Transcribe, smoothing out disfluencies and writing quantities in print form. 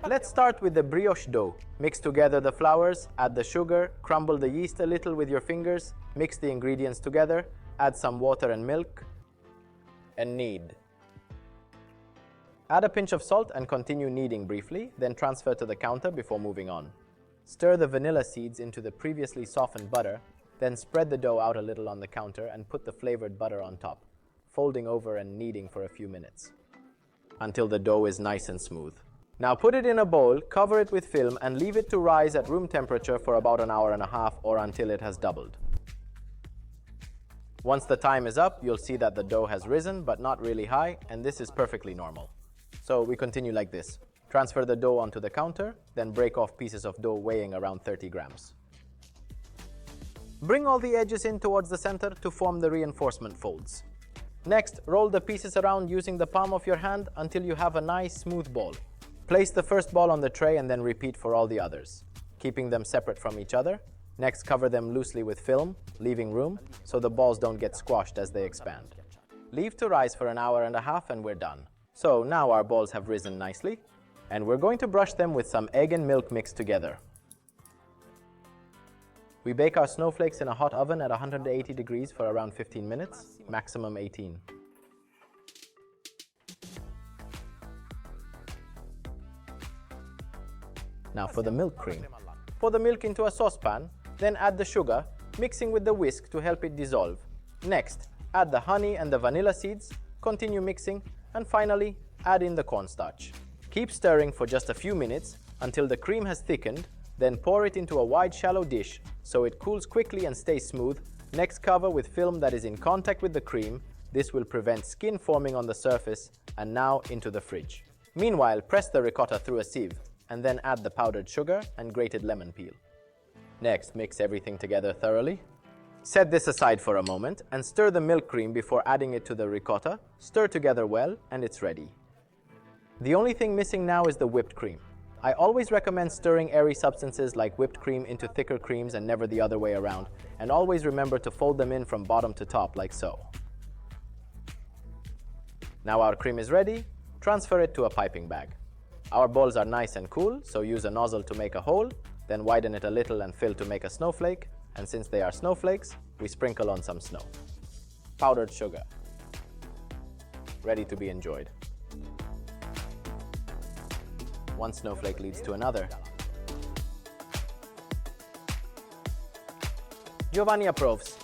Let's start with the brioche dough. Mix together the flours, add the sugar, crumble the yeast a little with your fingers, mix the ingredients together, add some water and milk, and knead. Add a pinch of salt and continue kneading briefly, then transfer to the counter before moving on. Stir the vanilla seeds into the previously softened butter, then spread the dough out a little on the counter and put the flavored butter on top, folding over and kneading for a few minutes until the dough is nice and smooth. Now put it in a bowl, cover it with film and leave it to rise at room temperature for about an hour and a half or until it has doubled. Once the time is up, you'll see that the dough has risen but not really high, and this is perfectly normal. So we continue like this. Transfer the dough onto the counter, then break off pieces of dough weighing around 30 grams. Bring all the edges in towards the center to form the reinforcement folds. Next, roll the pieces around using the palm of your hand until you have a nice smooth ball. Place the first ball on the tray and then repeat for all the others, keeping them separate from each other. Next, cover them loosely with film, leaving room so the balls don't get squashed as they expand. Leave to rise for an hour and a half and we're done. So now our balls have risen nicely, and we're going to brush them with some egg and milk mixed together. We bake our snowflakes in a hot oven at 180 degrees for around 15 minutes, maximum 18. Now for the milk cream. Pour the milk into a saucepan, then add the sugar, mixing with the whisk to help it dissolve. Next, add the honey and the vanilla seeds, continue mixing, and finally, add in the cornstarch. Keep stirring for just a few minutes until the cream has thickened, then pour it into a wide shallow dish so it cools quickly and stays smooth. Next, cover with film that is in contact with the cream. This will prevent skin forming on the surface, and now into the fridge. Meanwhile, press the ricotta through a sieve and then add the powdered sugar and grated lemon peel. Next, mix everything together thoroughly. Set this aside for a moment and stir the milk cream before adding it to the ricotta. Stir together well and it's ready. The only thing missing now is the whipped cream. I always recommend stirring airy substances like whipped cream into thicker creams and never the other way around. And always remember to fold them in from bottom to top like so. Now our cream is ready. Transfer it to a piping bag. Our balls are nice and cool, so use a nozzle to make a hole, then widen it a little and fill to make a snowflake. And since they are snowflakes, we sprinkle on some snow. Powdered sugar. Ready to be enjoyed. One snowflake leads to another. Giovanni approves.